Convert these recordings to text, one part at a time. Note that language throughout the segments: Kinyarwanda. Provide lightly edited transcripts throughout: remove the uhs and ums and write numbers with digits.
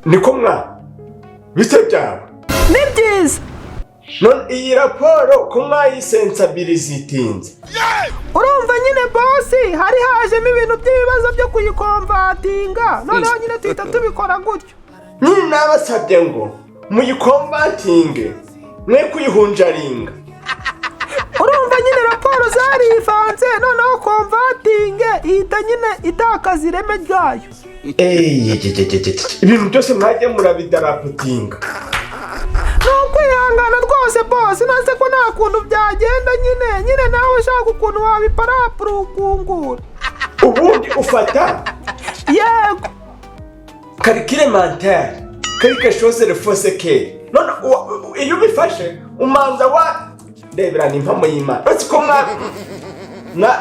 niko mwa bise byawe ni byiza none iyi raporo ko mwayisensabilizitinze urumva nyine bosi hari hajemo ibintu by'ibibazo byo kuyikomvatinga noneho nyine tuhita tubikora gutyo nyine nabasabye ngo muyikomvatinge mwe kuyihunjaringa urumva nyine raporo zarivanze noneho komvatinge ihita nyine itakaza ireme ryayo ibintu byose mwajya murabidaraputinga ni ukwihangana rwose bosi nase ko nta kuntu byagenda nyine nawe ushaka ukuntu wabiparapura ukungura ubundi ufata yego karikire mentale quelque chose de wisekere none iyo ubifashe umanza wa ndebera ni impamo y'Imana uretse ko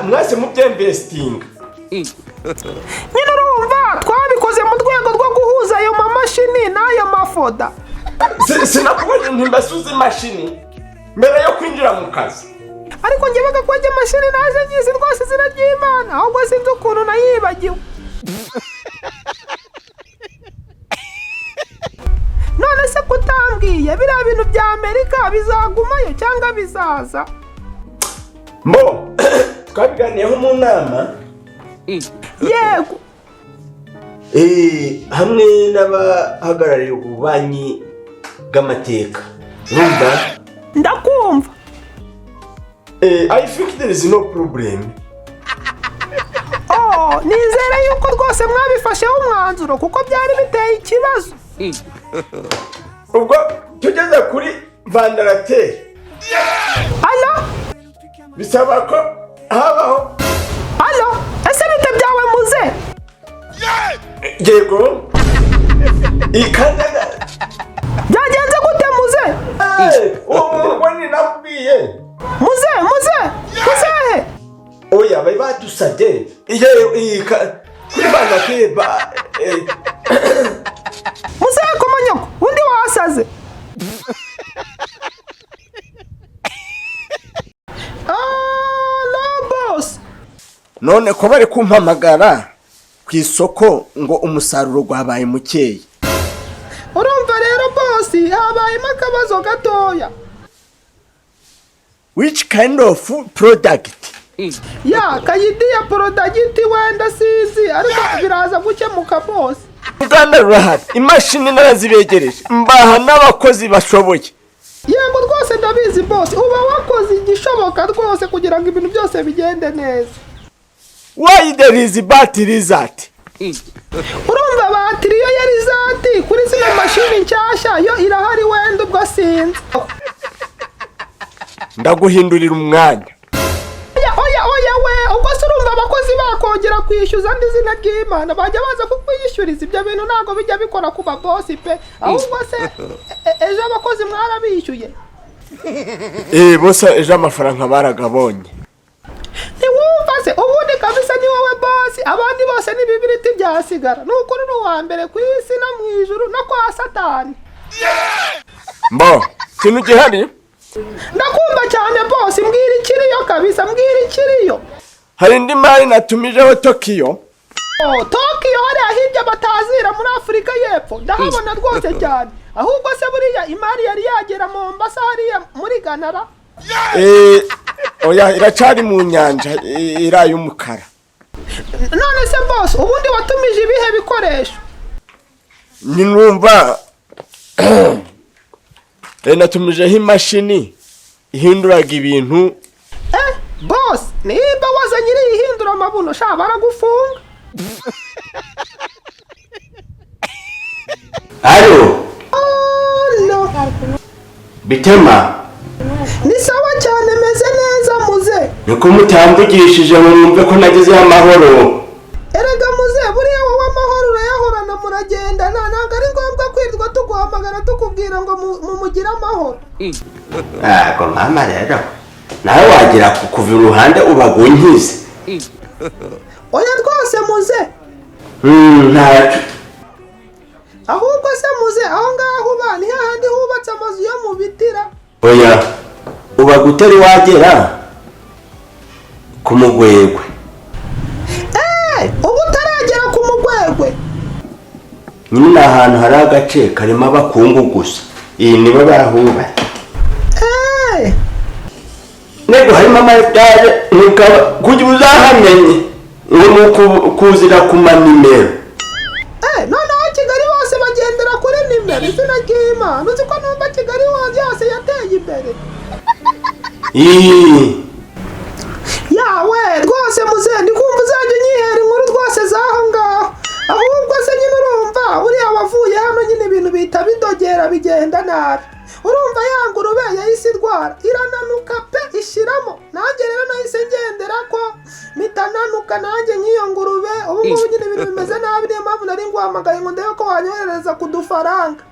mwase mubyemvestinga nyine urumva twabikoze mu rwego rwo guhuza ayo mamashini n'ayo mafoda sinakubonye ntimbasuze imashini mbere yo kwinjira mu kazi ariko njye bagakwege imashini naje nyizi rwose ziraryimana ahubwo sinzi ukuntu nayibagiwe none se kutambwiye biriya bintu bya Amerika bizagumayo cyangwa bizaza mbo twabiganiyeho mu nama yego hamwe n'abahagarariye ububanyi bw'amateka urumva ndakumva I think there is no problem nizere yuko rwose mwabifasheho umwanzuro kuko byari biteye ikibazo ubwo tugeze kuri vandarateri Aloo bisaba ko habaho Aloo ese bite byawe muze yego ikanda byagenze gute muze uwo ni nakubwiye muze oya bari badusabye kuri vandarateri muze komanyoko undi wasaze no boss none ko bari kumpamagara ku isoko ngo umusaruro gwabaye mukeya urumva rero boss habayemo akabazo gatoya which kind of product ya kayidi ya product wenda sizi ariko biraza gukemuka boss Uganda rurahari imashini narazibegereje mbaha n'abakozi bashoboye yego rwose ndabizi boss uba wakoze igishoboka rwose kugira ngo ibintu byose bigende neza why there is battery that urumva batiri yo yari zati kuri zino mashini nshyashya yo irahari wenda ubwo sinzi ndaguhindurira umwanya oya we ubwo se urumva abakozi bakongera kwishyuza andi zina ry'Imana bajya baza kukwiyishyuriza ibyo bintu ntabwo bijya bikora ku babosi pe ahubwo se ejo abakozi mwarabishyuye bose ejo amafaranga baragabonye ntiwumva se ubundi kabisa ni wowe bosi abandi bose ni bibiriti byasigara ni ukuri uri uwa mbere ku isi no mu ijuru no kwa Satani mbo kintu gihari ndakumva cyane bosi mbwira ikiriyo kabisa mbwira ikiriyo hari indi mari natumijeho Tokyo Tokyo hariya hirya batazira muri Afurika y'Epfo ndahabona rwose cyane ahubwo se buriya imari yari yagera mu Mombasa hariya muri Ganara oya iracari mu nyanja irayumukara none se boss ubundi watumije ibihe bikoresho ninumva natumijeho imashini ihinduraga ibintu boss niba wazanye ihindura amabuno sha baragufunga Aloo bitema ni sawa cyane meze neza muze niko mutambugishije ngo numve ko nagezeho amahoro erega muze buriya wowe amahoro urayahorana muragenda ntabwo ari ngombwa kwirirwa tuguhamagara tukubwira ngo mumugire amahoro ko mama rero nawe wagira kuva iruhande ubagunkize oya rwose muze ntacyo ahubwo se muze aho ngaho uba ni hahandi hubatse amazu yo mu bitira oya uba gutera wagera ku mugwegwe ubu utaragera ku mugwegwe nyine ahantu hari agace karimo abakungu gusa. Iyi nibo bahubatse. Nego harimo amayetaje nikaba kugira uzahamenye ngo kuzira ku manimero. Noneho Kigali bose bagendera kuri nimero izina ry'Imana. Uzi ko numva Kigali yose yateye imbere. Yawe rwose muze ndikumva uzajya unyihera inkuru rwose zaho ngaho. Ahubwo se nyine urumva uriya wavuye hano nyine ibintu bita bidogera bigenda nabi. Urumva ya ngurube yahise irwara irananuka pe ishiramo. Nanjye rero nahise ngendera ko mitananuka nanjye nk'iyo ngurube. Ubu ngubu nyine ibintu bimeze nabi, niyo mpamvu nari nguhamagaye ngo ndebe ko wanyohereza kudufaranga.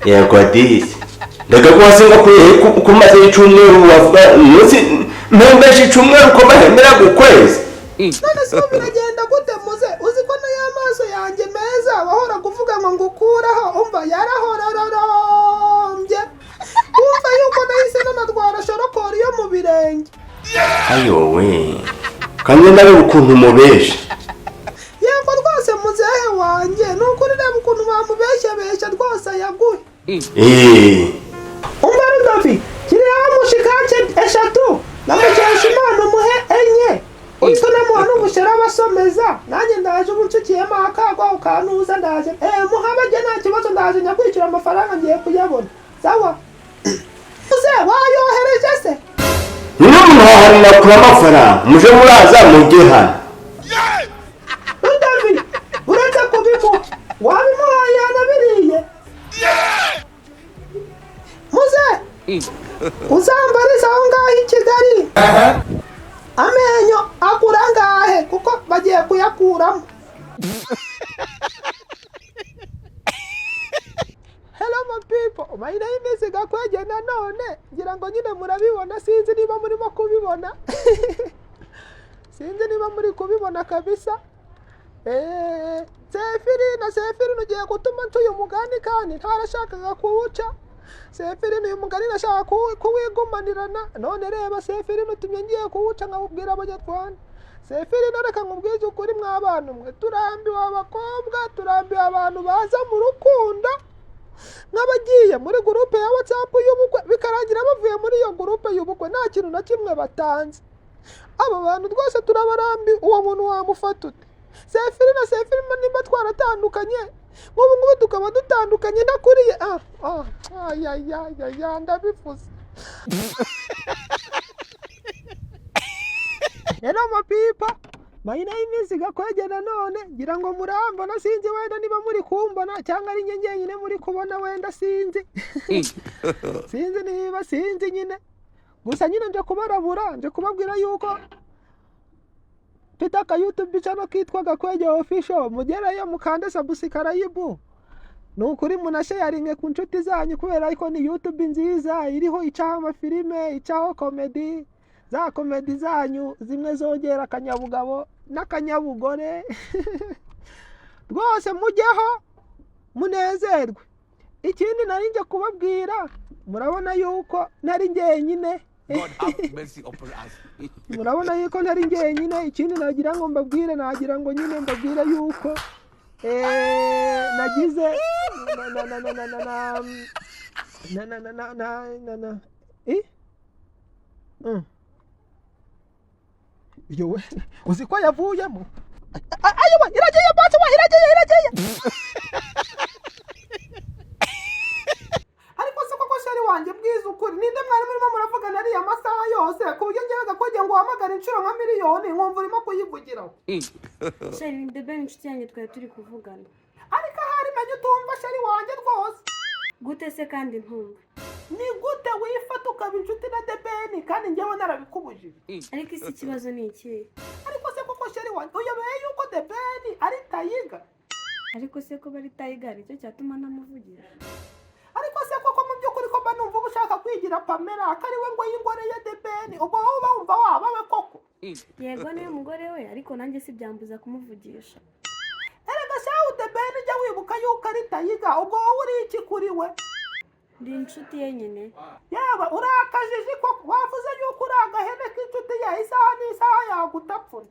Yego disi ndaga kwasinga kumaze icumweru wavuga munsi mpembeshe icumweru ko bahembera gukwezi. None se biragenda gute muze? Uzi ko na y'amaso yanjye meza wahora kuvuga ngo ngukuraho umva yarahororombye. Umva yuko nahise nanatwara shorokori yo mu birenge. Ayo we kandi ndabe ukuntu mubesha. Yego rwose muzehe wanjye nuko reba ukuntu bamubesha rwose yaguye. Umva Rudavi kiriya mushikake 3 namukesha Imana umuhe 4. Uyiko namuha n'ubushera abasomeza nanjye ndaje ubuncukiyemo akagwa ukanuza ndaje muhabage nta kibazo ndaje nyakwishyura amafaranga ngiye kuyabona sawa. Uze wayohereje se n'umuntu nakura amafaranga muje muraza mujye hano. Rudavi uretse kubimu wabimuhaye yanabiriye. Muze uzambariza aho ngaho i Kigali amenyo akura ngahe kuko bagiye kuyakuramo. Hello my people, my name is Gakwege nanone ngira ngo nyine murabibona sinzi niba murimo kubibona. Sinzi niba muri kubibona kabisa. Sefiri ugiye gutuma ntuye umugani kandi ntarashakaga kuwuca. Sefiri uyu mugani nashaka kuwigumanirana none reba Sefiri utumye ngiye kuwuca nkabubwira abanyarwanda. Sefiri nareka nkubwize ukuri mw'abantu mwe turambiwe abakobwa turambiwe abantu baza mu rukundo n'abagiye muri groupe ya WhatsApp y'ubukwe bikarangira bavuye muri iyo groupe y'ubukwe nta kintu na kimwe batanze. Aba bantu rwose turabarambi uwo muntu wamufata ute? Sefiri nimba twaratandukanye nk'ubu ngubu tukaba dutandukanye ndakuriye ndabifuza. Hello my people, my name is Gakwege nanone ngira ngo murambona sinzi wenda niba muri kumbona cyangwa ari nyenye nyine muri kubona wenda sinzi. Sinzi nyine gusa nyine nje kubarabura nje kubabwira yuko mfite YouTube channel kitwa Gakwege official mugerayo mukande subscribe. Nukuri munasharinge ku nshuti zanyu kubera iko ni YouTube nziza iriho icaho amafilime icaho comedy za comedy zanyu zimwe zogera akanyabugabo n'akanyabugore. Rwose mujyeho munezerwe. Ikindi nari nje kubabwira murabona yuko nari ngenyine. Murabona yuko nari ngenyine. Ikindi nagira ngo mbabwire nagira ngo nyine mbabwire yuko nagize yo uzi ko yavuyemo. Ayo iragiye bose iragiye. Ariko se koko sheri wanjye bwiza ukuri ninde mwari murimo muravugana ari amasaha yose ku buryo ngiye Gakwege ngo uhamagare inshuro nka miliyoni nkumva urimo kuyivugiraho. Sheri the ben inshuti yanjye twari turi kuvugana. Ariko hari menye utumva sheri wanjye rwose. Gute se kandi ntumva? Ni gute wifata ukaba inshuti na The Ben kandi njyewe narabikubujije? Ariko isi kibazo ni iki? Ariko se koko sheri wanjye uyobeye yuko The Ben ari tayiga? Ariko se ko bari tayiga icyo cyatuma namuvugira? Ariko se koko mu by'ukuri ko banumva ubushaka kwigira Pamela akari we ngo yingoreye The Ben ubwo wowe bumva wabawe koko? Yego niwe mugore we ariko nanjye si byambuza kumuvugisha. Erega shawu The Ben ujya wibuka yuko ari tayiga ubwo wowe uri iki kuri we? Ndi inshuti ye nyine. Yaba urakajije ko wavuze yuko uri agahene k'inshuti ya isaha n'isaha yagutapfuna.